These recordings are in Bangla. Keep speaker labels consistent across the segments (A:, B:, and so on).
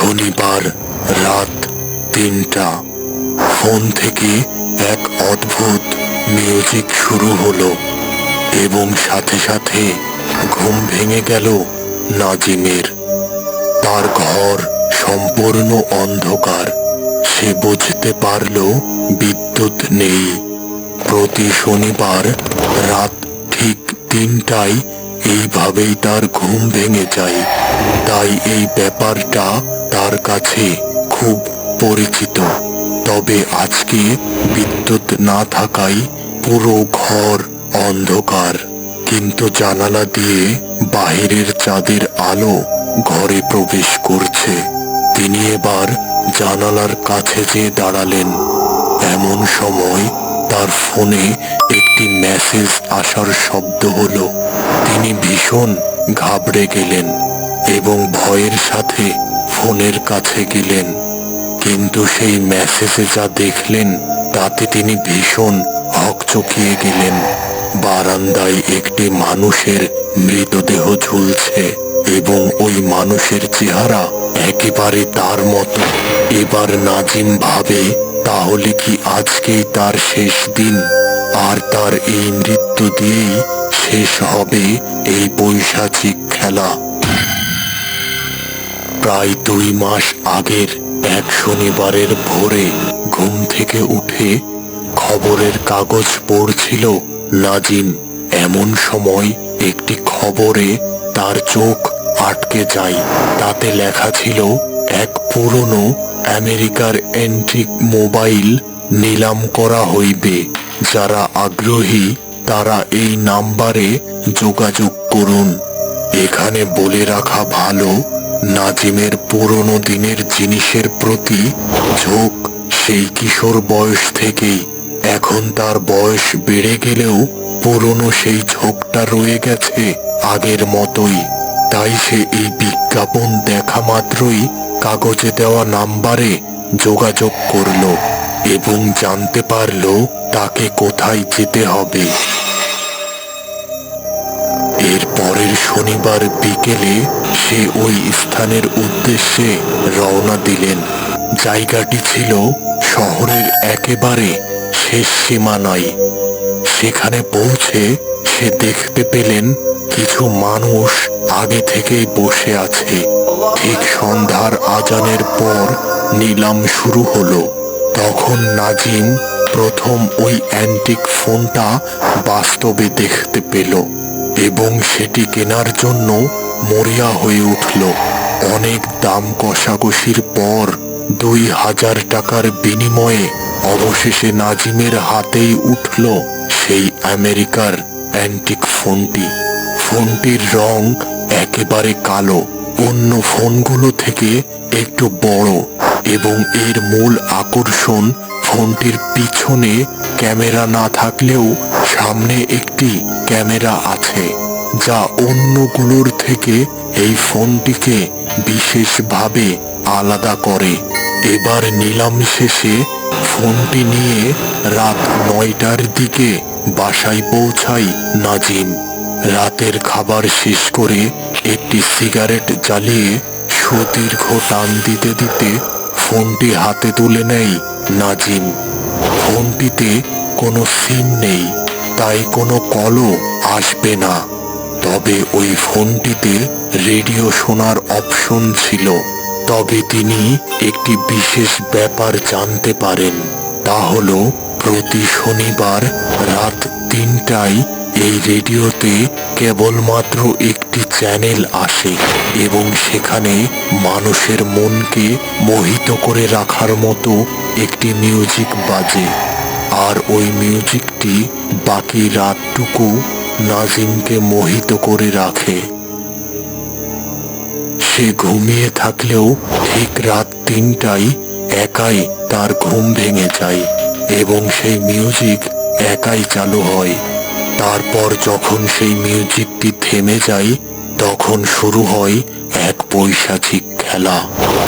A: শনিবার রাত ৩টা। ফোন থেকে এক অদ্ভুত মিউজিক শুরু হলো এবং সাথে সাথে ঘুম ভেঙে গেল নাজিমের। তার ঘর সম্পূর্ণ অন্ধকার। সে বুঝতে পারল বিদ্যুৎ নেই। প্রতি শনিবার রাত ঠিক ৩টায় এইভাবেই তার ঘুম ভেঙে যায়। তাই এই ব্যাপারটা তার কাছে খুব পরিচিত। তবে আজকে বিদ্যুৎ না থাকায় পুরো ঘর অন্ধকার, কিন্তু জানালা দিয়ে বাহিরের চাঁদের আলো ঘরে প্রবেশ করছে। তিনি এবার জানালার কাছে যেয়ে দাঁড়ালেন। এমন সময় তার ফোনে একটি মেসেজ আসার শব্দ হলো। তিনি ভীষণ ঘাবড়ে গেলেন এবং ভয়ের সাথে ফোনের কাছে গেলেন। কিন্তু সেই মেসেজে যা দেখলেন তাতে তিনি ভীষণ হকচকিয়ে গেলেন। বারান্দায় একটি মানুষের মৃতদেহ ঝুলছে এবং ওই মানুষের চেহারা একেবারে তার মতো। এবার নাজিম ভাবে, তাহলে কি আজকেই তার শেষ দিন, আর তার এই মৃত্যু দিয়েই শেষ হবে এই পৈশাচিক খেলা। প্রায় ২ মাস আগের এক শনিবারের ভোরে ঘুম থেকে উঠে খবরের কাগজ পড়ছিল নাজিম। এমন সময় একটি খবরে তার চোখ আটকে যায়। তাতে লেখা ছিল, এক পুরনো আমেরিকার অ্যান্টিক মোবাইল নিলাম করা হইবে। যারা আগ্রহী তারা এই নাম্বারে যোগাযোগ করুন। এখানে বলে রাখা ভালো, নাজিমের পুরনো দিনের জিনিসের প্রতি ঝোঁক সেই কিশোর বয়স থেকেই। এখন তার বয়স বেড়ে গেলেও পুরনো সেই ঝোঁকটা রয়ে গেছে আগের মতোই। তাই সে এই বিজ্ঞাপন দেখা মাত্রই কাগজে দেওয়া নাম্বারে যোগাযোগ করল এবং জানতে পারল তাকে কোথায় যেতে হবে। এর পরের শনিবার বিকেলে সে ওই স্থানের উদ্দেশ্যে রওনা দিলেন। জায়গাটি ছিল শহরের একেবারে শেষ সীমানায়। সেখানে পৌঁছে সে দেখতে পেলেন কিছু মানুষ আগে থেকেই বসে আছে। ঠিক সন্ধ্যার আজানের পর নিলাম শুরু হলো। তখন নাজিম প্রথম ওই অ্যান্টিক ফোনটা বাস্তবে দেখতে পেল এবং সেটি কেনার জন্য মরিয়া হয়ে উঠল। অনেক দাম কষাকষির পর ২,০০০ টাকার বিনিময়ে অবশেষে নাজিমের হাতেই উঠল সেই আমেরিকার অ্যান্টিক ফোনটি। ফোনটির রং একেবারে কালো, অন্য ফোনগুলো থেকে একটু বড়, এবং এর মূল আকর্ষণ ফোনটির পিছনে ক্যামেরা না থাকলেও সামনে একটি ক্যামেরা আছে, যা অন্যগুলোর থেকে এই ফোনটিকে বিশেষভাবে আলাদা করে। এবার নিলাম শেষে ফোনটি নিয়ে রাত ৯টার দিকে বাসায় পৌঁছায় নাজিম। রাতের খাবার শেষ করে একটি সিগারেট জ্বালিয়ে সুদীর্ঘ টান দিতে দিতে ফোনটি হাতে তুলে নেয় নাজিম। ফোনটিতে কোনো সিম নেই, তাই কোনো কলও আসবে না। তবে ওই ফোনটিতে রেডিও শোনার অপশন ছিল। তবে তিনি একটি বিশেষ ব্যাপার জানতে পারেন, তা হলো প্রতি শনিবার রাত ৩টায় এই রেডিওতে কেবলমাত্র একটি চ্যানেল আসে এবং সেখানে মানুষের মনকে মোহিত করে রাখার মতো একটি মিউজিক বাজে। আর ওই মিউজিকটি বাকি রাতটুকু নাজিমকে মোহিত করে রাখে। সে ঘুমিয়ে থাকলেও ঠিক রাত ৩টায় একাই তার ঘুম ভেঙে যায় এবং সেই মিউজিক একাই চালু হয়। তারপর যখন সেই মিউজিকটি থেমে যায় তখন শুরু হয় এক পৈশাচিক খেলা।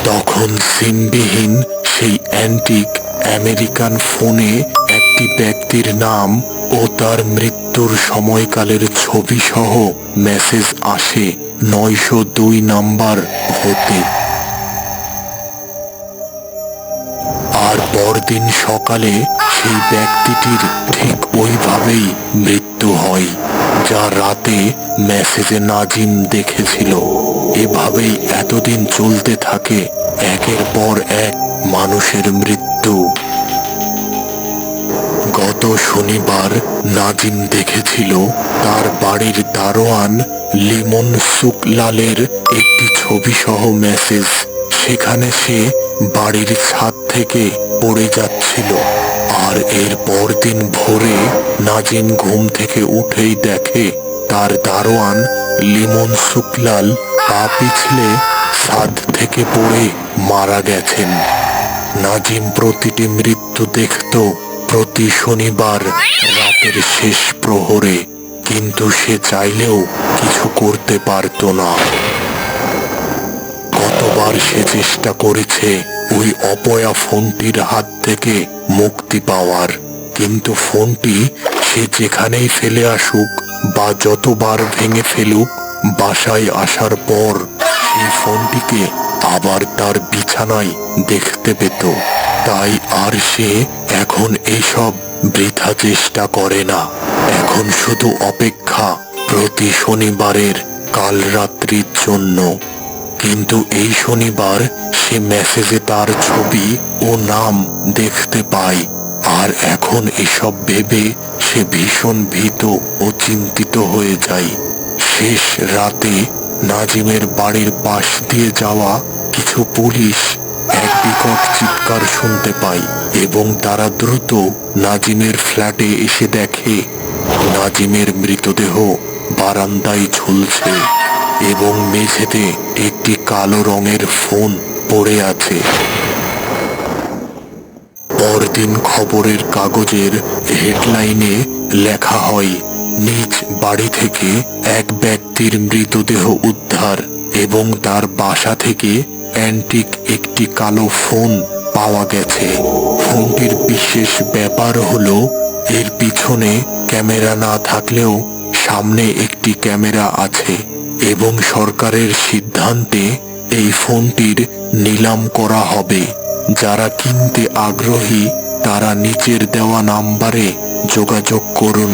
A: তখন সিমবিহীন সেই অ্যান্টিক আমেরিকান ফোনে একটি ব্যক্তির নাম ও তার মৃত্যুর সময়কালের ছবি সহ মেসেজ আসে ৯০২ নাম্বার হতে। পরদিন সকালে সেই ব্যক্তিটির ঠিক ওইভাবেই মৃত্যু হয়, যা রাতে মেসেজে নাজিম দেখেছিল। এভাবেই এতদিন চলতে থাকে একের পর এক মানুষের মৃত্যু। গত শনিবার নাজিম দেখেছিল তার বাড়ির দারোয়ান লিমন শুকলালের একটি ছবি সহ মেসেজ। সেখানে সে বাড়ির ছাদ থেকে পড়ে যাচ্ছিল। আর এর পরদিন ভোরে নাজিম ঘুম থেকে উঠেই দেখে তার দারোয়ান লিমন শুকলাল পা পিছলে ছাদ থেকে পড়ে মারা গেছেন। নাজিম প্রতিটি মৃত্যু দেখত প্রতি শনিবার রাতের শেষ প্রহরে, কিন্তু সে চাইলেও কিছু করতে পারত না। কতবার সে চেষ্টা করেছে ওই অপয়া ফোনটির হাত থেকে মুক্তি পাওয়ার, কিন্তু ফোনটি সে যেখানেই ফেলে আসুক বা যতবার ভেঙে ফেলুক, বাসায় আসার পর সেই ফোনটিকে আবার তার বিছানায় দেখতে পেত। তাই আর সে এখন এইসব বৃথা চেষ্টা করে না। এখন শুধু অপেক্ষা প্রতি শনিবারের কাল রাত্রির জন্য। কিন্তু এই শনিবার সে মেসেজে তার ছবি ও নাম দেখতে পায়। আর এখন এসব ভেবে সে ভীষণ ভীত ও চিন্তিত হয়ে যায়। শেষ রাতে নাজিমের বাড়ির পাশ দিয়ে যাওয়া কিছু পুলিশ এক বিকট চিৎকার শুনতে পায় এবং তারা দ্রুত নাজিমের ফ্ল্যাটে এসে দেখে নাজিমের মৃতদেহ বারান্দায় ঝুলছে এবং মেঝেতে একটি কালো রঙের ফোন পড়ে আছে। পরদিন খবরের কাগজের হেডলাইনে লেখা হয়, নিজ বাড়ি থেকে এক ব্যক্তির মৃতদেহ উদ্ধার এবং তার বাসা থেকে অ্যান্টিক একটি কালো ফোন পাওয়া গেছে। ফোনটির বিশেষ ব্যাপার হলো এর পিছনে ক্যামেরা না থাকলেও সামনে একটি ক্যামেরা আছে এবং সরকারের সিদ্ধান্তে এই ফোনটির নিলাম করা হবে। যারা কিনতে আগ্রহী তারা নিচের দেওয়া নাম্বারে যোগাযোগ করুন।